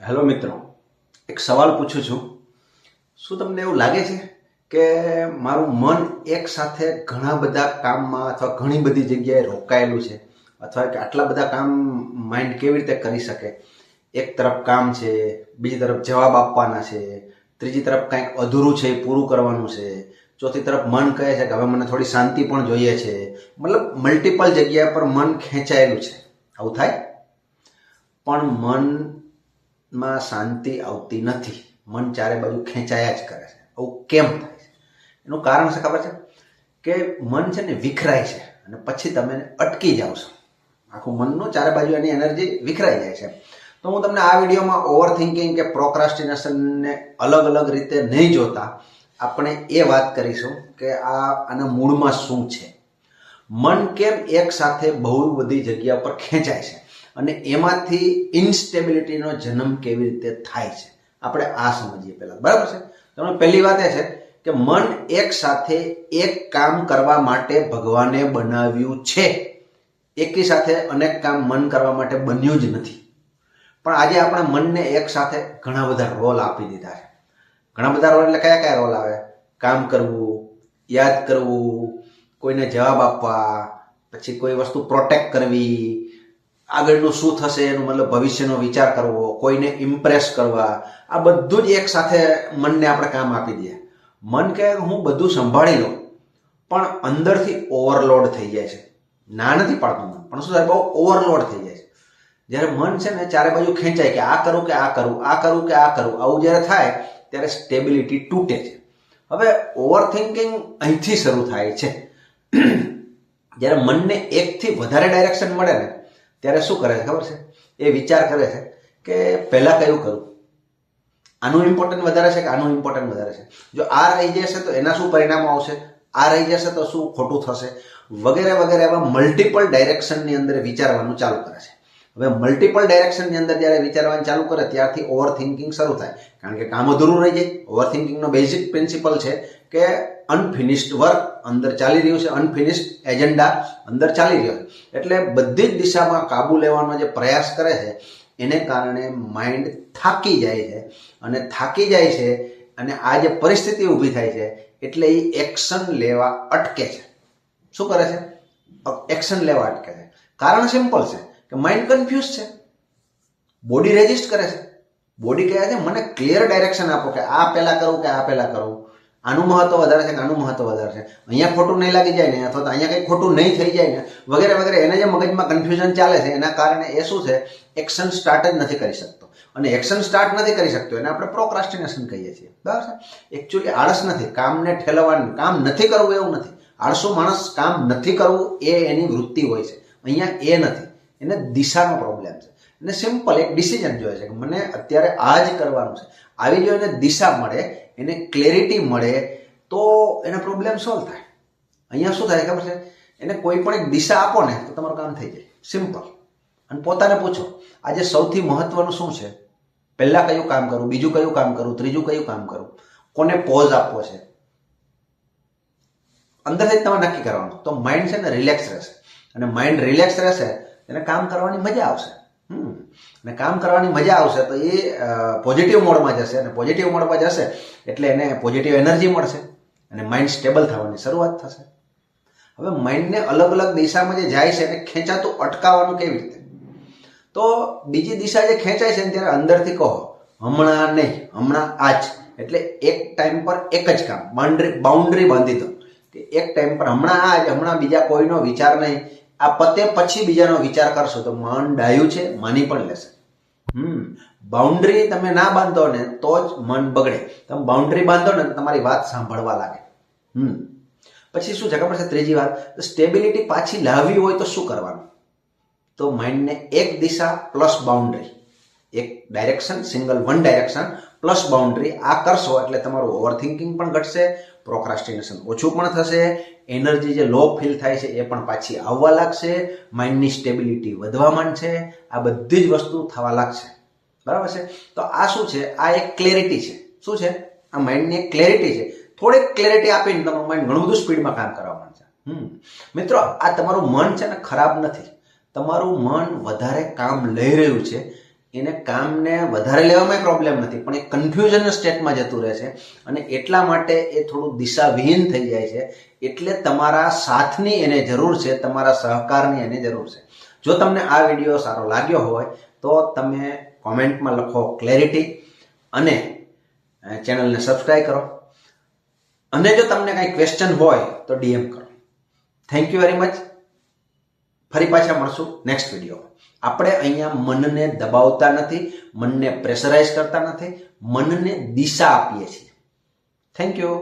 Hello મિત્રો, એક સવાલ પૂછું છું. શું તમને એવું લાગે છે કે મારું મન એક સાથે ઘણા બધા કામમાં અથવા ઘણી બધી જગ્યાએ રોકાયેલું છે, અથવા કે આટલા બધા કામ માઇન્ડ કેવી રીતે કરી શકે? એક તરફ કામ છે, બીજી તરફ જવાબ આપવાના છે, ત્રીજી તરફ કંઈક અધૂરું છે એ પૂરું કરવાનું છે, ચોથી તરફ મન કહે છે કે હવે મને થોડી શાંતિ પણ જોઈએ છે. મતલબ મલ્ટિપલ જગ્યા પર મન ખેંચાયેલું છે. આવું થાય? પણ મનમાં શાંતિ આવતી નથી. મન ચારે બાજુ ખેંચાયા જ કરે છે. આવું કેમ થાય છે? એનું કારણ છે ખબર છે? કે મન છે ને વિખરાય છે અને પછી તમે એને અટકી જાઓ છો. આખું મનનું ચારે બાજુ એની એનર્જી વિખરાઈ જાય છે. તો હું તમને આ વિડીયોમાં ઓવર થિંકિંગ કે પ્રોક્રાસ્ટિનેશનને અલગ અલગ રીતે નહીં જોતા આપણે એ વાત કરીશું કે આના મૂળમાં શું છે. મન કેમ એક સાથે બહુ બધી જગ્યા પર ખેંચાય છે અને એમાંથી ઇન્સ્ટેબિલિટીનો જન્મ કેવી રીતે થાય છે, આપણે આ સમજીએ પહેલા. બરાબર છે? તમને પહેલી વાત એ છે કે મન એક સાથે એક કામ કરવા માટે ભગવાને બનાવ્યું છે. એકી સાથે અનેક કામ મન કરવા માટે બન્યું જ નથી. પણ આજે આપણે મનને એક સાથે ઘણા બધા રોલ આપી દીધા છે. ઘણા બધા રોલ એટલે કયા કયા રોલ આવે? કામ કરવું, યાદ કરવું, કોઈને જવાબ આપવા, પછી કોઈ વસ્તુ પ્રોટેક્ટ કરવી, આગળનું શું થશે એનું મતલબ ભવિષ્યનો વિચાર કરવો, કોઈને ઇમ્પ્રેસ કરવા. આ બધું જ એક સાથે મનને આપણે કામ આપી દઈએ. મન કહે હું બધું સંભાળી લઉં, પણ અંદરથી ઓવરલોડ થઈ જાય છે. ના નથી પાડતું મન, પણ શું થાય, બહુ ઓવરલોડ થઈ જાય છે. જ્યારે મન છે ને ચારે બાજુ ખેંચાય કે આ કરું કે આ કરું, આ કરું કે આ કરું, આવું જ્યારે થાય ત્યારે સ્ટેબિલિટી તૂટે છે. હવે ઓવર થિંકિંગ અહીંથી શરૂ થાય છે. જ્યારે મનને એકથી વધારે ડાયરેક્શન મળે ને ત્યારે શું કરે છે ખબર છે? એ વિચાર કરે છે કે પહેલા કયું કરું, આનું ઇમ્પોર્ટન્ટ વધારે છે કે આનું ઇમ્પોર્ટન્ટ વધારે છે. જો આ રહી જશે તો એના શું પરિણામો આવશે, આ રહી જશે તો શું ખોટું થશે, વગેરે વગેરે. એવા મલ્ટિપલ ડાયરેક્શનની અંદર વિચારવાનું ચાલુ કરે છે. હવે મલ્ટિપલ ડાયરેક્શનની અંદર જ્યારે વિચારવાનું ચાલુ કરે ત્યારથી ઓવર થિંકિંગ શરૂ થાય. કારણ કે કામ અધૂરું રહી જાય. ઓવર થિંકિંગનો બેઝિક પ્રિન્સિપલ છે કે અનફિનિશ્ડ વર્ક અંદર ચાલી રહ્યું છે, અનફિનિશ્ડ એજન્ડા અંદર ચાલી રહ્યો છે. એટલે બધી જ દિશામાં કાબુ લેવાનો જે પ્રયાસ કરે છે એને કારણે માઇન્ડ થાકી જાય છે. અને થાકી જાય છે અને આ જે પરિસ્થિતિ ઊભી થાય છે એટલે એ એક્શન લેવા અટકે છે. શું કરે છે? એક્શન લેવા અટકે છે. કારણ સિમ્પલ છે કે માઇન્ડ કન્ફ્યુઝ છે. બોડી રેજિસ્ટ કરે છે. બોડી કહે છે મને ક્લિયર ડાયરેક્શન આપો કે આ પહેલા કરું કે આ પહેલા કરું, આનું મહત્વ વધારે છે કે આનું મહત્વ વધારે છે, અહીંયા ખોટું નહીં લાગી જાય ને, અથવા તો અહીંયા કંઈ ખોટું નહીં થઈ જાય ને, વગેરે વગેરે. એને જે મગજમાં કન્ફ્યુઝન ચાલે છે એના કારણે એ શું છે, એક્શન સ્ટાર્ટ જ નથી કરી શકતો. અને એક્શન સ્ટાર્ટ નથી કરી શકતો એને આપણે પ્રોક્રાસ્ટિનેશન કહીએ છીએ. બરાબર છે? એકચ્યુઅલી આળસ નથી, કામને ઠેલવવાનું, કામ નથી કરવું એવું નથી. આળસુ માણસ કામ નથી કરવું એ એની વૃત્તિ હોય છે. અહીંયા એ નથી, એને દિશાનો પ્રોબ્લેમ છે. એને સિમ્પલ એક ડિસિઝન જોઈએ છે કે મને અત્યારે આ જ કરવાનું છે. આવી જો એને દિશા મળે, એને ક્લેરિટી મળે તો એના પ્રોબ્લેમ સોલ્વ થાય. અહીંયા શું થાય ખબર છે? એને કોઈ પણ એક દિશા આપો ને તો તમારું કામ થઈ જાય. સિમ્પલ. અને પોતાને પૂછો આજે સૌથી મહત્વનું શું છે? પહેલા કયું કામ કરું, બીજું કયું કામ કરું, ત્રીજું કયું કામ કરું, કોને પોઝ આપવો છે? અંદરથી જ તમે નક્કી કરવાનું. તો માઇન્ડ છે ને રિલેક્સ રહેશે. અને માઇન્ડ રિલેક્સ રહેશે એને કામ કરવાની મજા આવશે. અને કામ કરવાની મજા આવશે તો એ પોઝિટિવ મોડમાં જશે. અને પોઝિટિવ મોડમાં જશે એટલે એને પોઝિટિવ એનર્જી મળશે અને માઇન્ડ સ્ટેબલ થવાની શરૂઆત થશે. હવે માઇન્ડને અલગ અલગ દિશામાં જે જાય છે એને ખેંચાતું અટકાવવાનું કેવી રીતે? તો બીજી દિશા જે ખેંચાય છે ને ત્યારે અંદરથી કહો હમણાં નહીં, હમણાં આજ. એટલે એક ટાઈમ પર એક જ કામ, બાઉન્ડ્રી બાંધી દો કે એક ટાઈમ પર હમણાં આજ, હમણાં બીજા કોઈનો વિચાર નહીં. આ પતે પછી બીજાનો વિચાર કરશો તો મન ડાયું છે, માની પણ લેશે. બાઉન્ડ્રી તમે ના બાંધો ને તો જ મન બગડે. તમે બાઉન્ડ્રી બાંધો ને તો તમારી વાત સાંભળવા લાગે. પછી શું છે ખબર છે? ત્રીજી વાત, સ્ટેબિલિટી પાછી લાવવી હોય તો શું કરવાનું? તો માઇન્ડને એક દિશા પ્લસ બાઉન્ડ્રી, એક direction, single one direction plus boundary, આ કરશો એટલે તમારું ઓવર થિંકિંગ પણ ઘટશે, પ્રોક્રાસ્ટિનેશન ઓછું પણ થશે, એનર્જી જે લો ફીલ થાય છે એ પણ પાછી આવવા લાગશે, માઇન્ડની સ્ટેબિલિટી વધવા માંડશે. આ બધી જ વસ્તુ થવા લાગશે. બરાબર છે? તો આ શું છે? આ એક ક્લેરિટી છે. શું છે? આ માઇન્ડની એક ક્લેરિટી છે. થોડીક ક્લેરિટી આપીને તમારું માઇન્ડ ઘણું બધું સ્પીડમાં કામ કરવા માંડશે. મિત્રો, આ તમારું મન છે ને ખરાબ નથી. તમારું મન વધારે કામ લઈ રહ્યું છે એને કામને વધારે લેવામાં પ્રોબ્લેમ નથી, પણ એ કન્ફ્યુઝન સ્ટેટમાં જતું રહે છે અને એટલા માટે એ થોડું દિશાવિહીન થઈ જાય છે. એટલે તમારા સાથની એને જરૂર છે, તમારા સહકારની એને જરૂર છે. જો તમને આ વિડીયો સારો લાગ્યો હોય તો તમે કોમેન્ટમાં લખો ક્લેરિટી અને ચેનલને સબસ્ક્રાઈબ કરો. અને જો તમને કાંઈ ક્વેશ્ચન હોય તો DM કરો. Thank you very much. ફરી પાછા મળશું નેક્સ્ટ વિડીયો. આપણે અહીંયા મનને દબાવતા નથી, મનને પ્રેશરાઇઝ કરતા નથી, મનને દિશા આપીએ છીએ. Thank you.